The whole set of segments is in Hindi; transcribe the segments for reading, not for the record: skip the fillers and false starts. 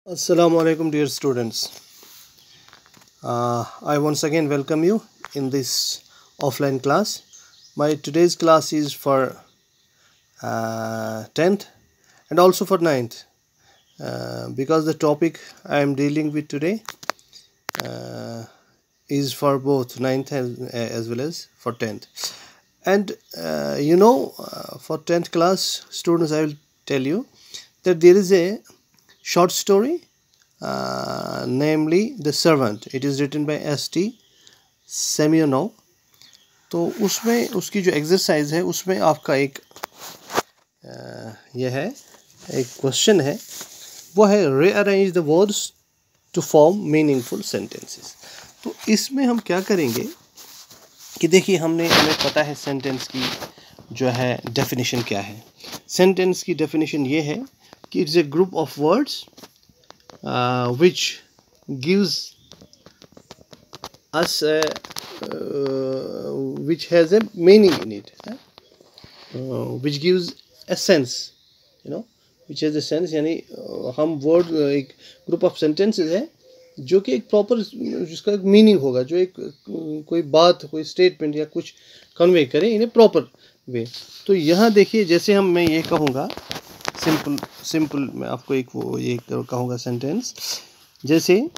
Assalamu alaikum, dear students. I once again welcome you in this offline class. My today's class is for 10th and also for 9th because the topic I am dealing with today is for both 9th as well as for 10th. And for 10th class students, I will tell you that there is a short story, namely The Servant. It is written by S.T. Semyonov. तो उसमें उसकी जो एक्सरसाइज है उसमें आपका एक यह है, एक क्वेश्चन है, वो है rearrange the words to form meaningful sentences. तो इसमें हम क्या करेंगे कि देखिए हमें पता है सेंटेंस की जो है डेफिनेशन क्या है। सेंटेंस की डेफिनेशन ये है कि it's a group of words which gives us which has a meaning in it, which gives a sense, which has a sense। यानी हम वर्ड एक ग्रुप ऑफ सेंटेंसेस है जो कि एक प्रॉपर जिसका एक मीनिंग होगा, जो एक कोई बात, कोई स्टेटमेंट या कुछ कन्वे करे इन ए प्रॉपर वे। तो यहाँ देखिए, जैसे मैं ये कहूँगा सिंपल मैं आपको एक ये कहूँगा सेंटेंस, जैसे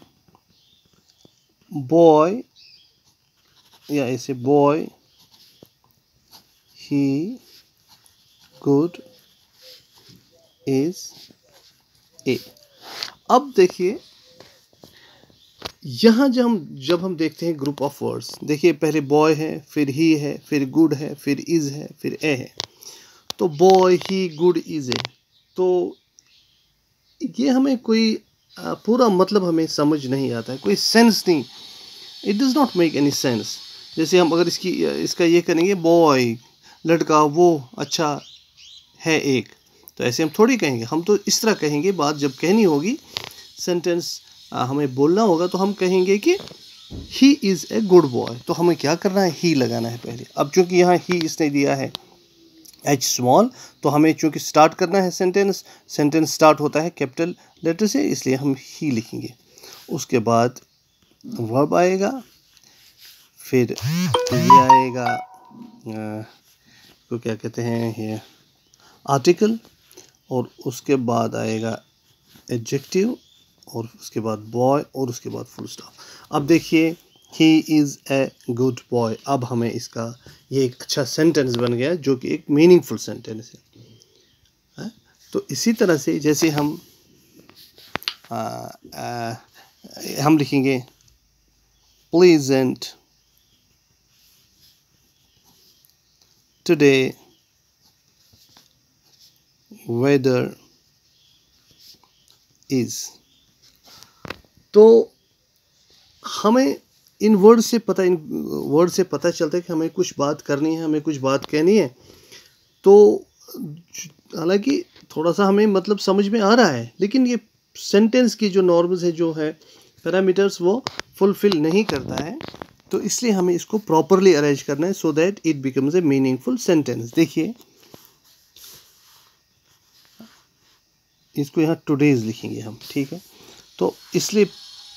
बॉय, या ऐसे boy he good is a. अब देखिए यहाँ जब हम देखते हैं ग्रुप ऑफ वर्ड्स, देखिए पहले बॉय है, फिर ही है, फिर गुड है, फिर इज है, फिर ए है। तो boy he good is a, तो ये हमें कोई पूरा मतलब हमें समझ नहीं आता है, कोई सेंस नहीं, it does not make any sense. जैसे हम अगर इसका ये करेंगे, बॉय लड़का वो अच्छा है एक, तो ऐसे हम थोड़ी कहेंगे। हम तो इस तरह कहेंगे, बात जब कहनी होगी, सेंटेंस हमें बोलना होगा, तो हम कहेंगे कि he is a good boy. तो हमें क्या करना है, ही लगाना है पहले। अब चूंकि यहाँ ही इसने दिया है एच स्मॉल, तो हमें चूंकि स्टार्ट करना है सेंटेंस स्टार्ट होता है कैपिटल लेटर से, इसलिए हम ही लिखेंगे। उसके बाद वर्ब आएगा, फिर ये आएगा तो क्या कहते हैं ये आर्टिकल, और उसके बाद आएगा एडजेक्टिव, और उसके बाद बॉय, और उसके बाद फुल स्टॉप। अब देखिए he is a good boy. अब हमें इसका ये एक अच्छा सेंटेंस बन गया जो कि एक मीनिंगफुल सेंटेंस है। तो इसी तरह से जैसे हम लिखेंगे प्लीजेंट टुडे वेदर इज। तो हमें इन वर्ड से पता चलता है कि हमें कुछ बात करनी है, हमें कुछ बात कहनी है। तो हालांकि थोड़ा सा हमें मतलब समझ में आ रहा है, लेकिन ये सेंटेंस की जो नॉर्म्स है, जो है पैरामीटर्स, वो फुलफिल नहीं करता है। तो इसलिए हमें इसको प्रॉपरली अरेंज करना है so that it becomes a meaningful sentence. देखिए इसको यहाँ टुडेज लिखेंगे हम, ठीक है। तो इसलिए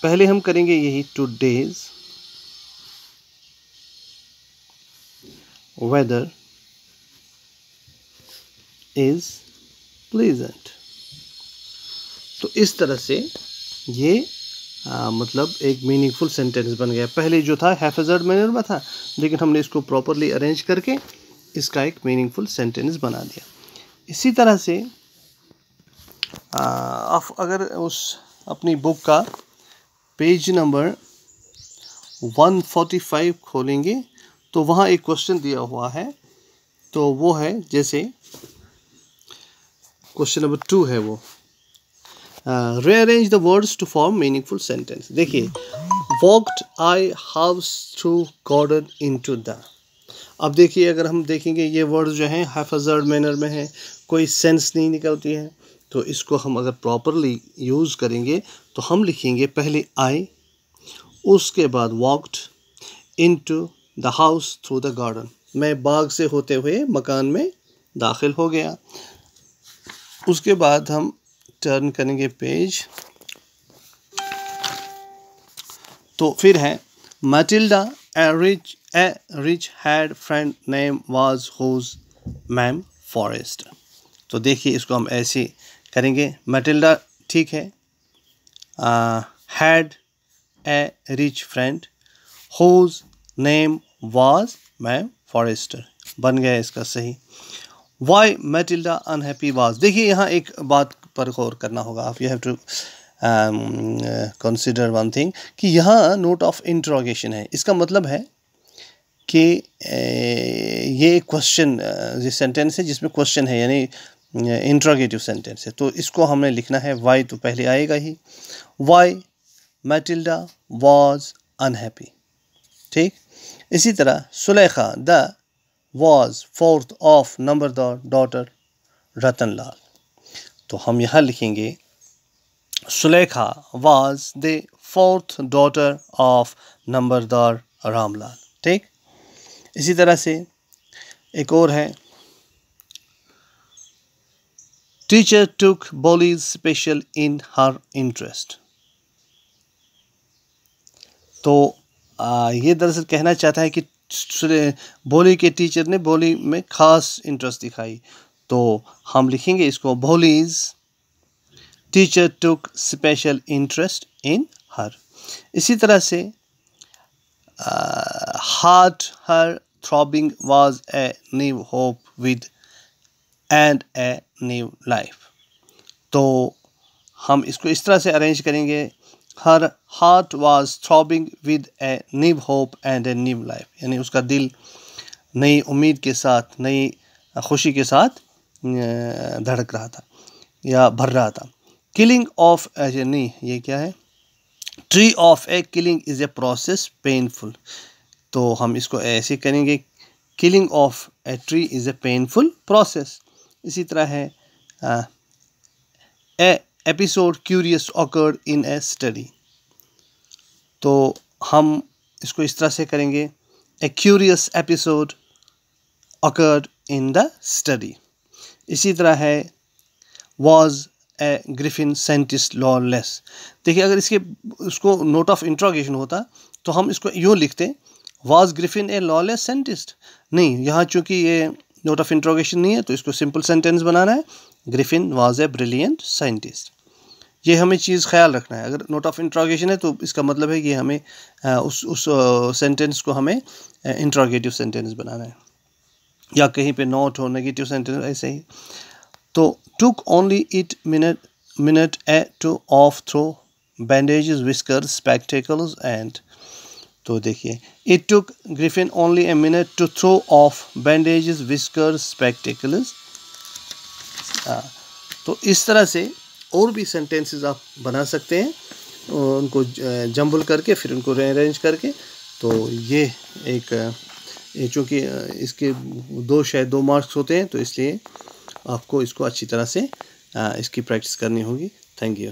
पहले हम करेंगे यही, टुडेज वेदर इज प्लीजेंट। तो इस तरह से ये मतलब एक मीनिंगफुल सेंटेंस बन गया। पहले जो था हैफेजर्ड मैनर में था, लेकिन हमने इसको प्रॉपरली अरेंज करके इसका एक मीनिंगफुल सेंटेंस बना दिया। इसी तरह से आप अगर उस अपनी बुक का पेज नंबर 145 खोलेंगे, तो वहाँ एक क्वेश्चन दिया हुआ है। तो वो है, जैसे क्वेश्चन नंबर 2 है, वो rearrange the words to form meaningful sentence. देखिए walked I house through garden into the. अब देखिए अगर हम देखेंगे ये वर्ड जो हैं हैफेजर्ड मैनर में है, कोई सेंस नहीं निकलती है। तो इसको हम अगर प्रॉपरली यूज़ करेंगे तो हम लिखेंगे पहले आई, उसके बाद walked into the house through the garden. मैं बाग से होते हुए मकान में दाखिल हो गया। उसके बाद हम टर्न करेंगे पेज तो फिर है Matilda, a rich had friend name was whose ma'am forest. तो देखिए इसको हम ऐसे करेंगे, Matilda ठीक है, had a rich friend whose name was ma'am Forester, बन गया इसका सही। Why Matilda unhappy was, देखिए यहाँ एक बात पर गौर करना होगा आप, you have to consider one thing कि यहाँ नोट ऑफ इंट्रोगेशन है। इसका मतलब है कि ये क्वेश्चन ये सेंटेंस है जिसमें क्वेश्चन है, यानी इंट्रोगेटिव सेंटेंस है। तो इसको हमने लिखना है वाई, तो पहले आएगा ही वाई मैटिल्डा वॉज अनहैप्पी, ठीक। इसी तरह Sulekha the was fourth of Numberdar daughter Ratanlal. तो हम यहाँ लिखेंगे Sulekha was the fourth daughter of Numberdar Ramlal, ठीक। इसी तरह से एक और है teacher took Bholi's special in her interest. तो ये दरअसल कहना चाहता है कि बोली के टीचर ने बोली में खास इंटरेस्ट दिखाई। तो हम लिखेंगे इसको Bholi's teacher took special interest in her. इसी तरह से heart her throbbing was a new hope with and a new life. तो हम इसको इस तरह से अरेंज करेंगे, her heart was throbbing with a new hope and a new life, यानी उसका दिल नई उम्मीद के साथ, नई खुशी के साथ धड़क रहा था या भर रहा था। किलिंग ऑफ नहीं, ये क्या है, tree of a killing is a process painful. तो हम इसको ऐसे करेंगे, killing of a tree is a painful process. इसी तरह है a episode curious occurred in a study. तो हम इसको इस तरह से करेंगे, a curious episode occurred in the study. इसी तरह है was a Griffin scientist lawless. देखिए अगर इसके उसको नोट ऑफ इंट्रोगेशन होता तो हम इसको यूँ लिखते was Griffin A lawless scientist. नहीं, यहाँ चूँकि ये नोट ऑफ इंट्रोगेशन नहीं है तो इसको सिंपल सेंटेंस बनाना है, Griffin was a brilliant scientist. ये हमें चीज़ ख्याल रखना है। अगर नोट ऑफ इंट्रोगेशन है तो इसका मतलब है कि हमें उस सेंटेंस को हमें इंट्रोगेटिव सेंटेंस बनाना है, या कहीं पे नोट हो नेगेटिव सेंटेंस ऐसे ही। तो took only it minute to off throw bandages, whiskers, spectacles and, तो देखिए it took Griffin only a minute to throw off bandages, whiskers, spectacles। तो इस तरह से और भी सेंटेंसेस आप बना सकते हैं, उनको जंबल करके फिर उनको रीअरेंज करके। तो ये चूँकि इसके दो मार्क्स होते हैं तो इसलिए आपको इसको अच्छी तरह से इसकी प्रैक्टिस करनी होगी। Thank you.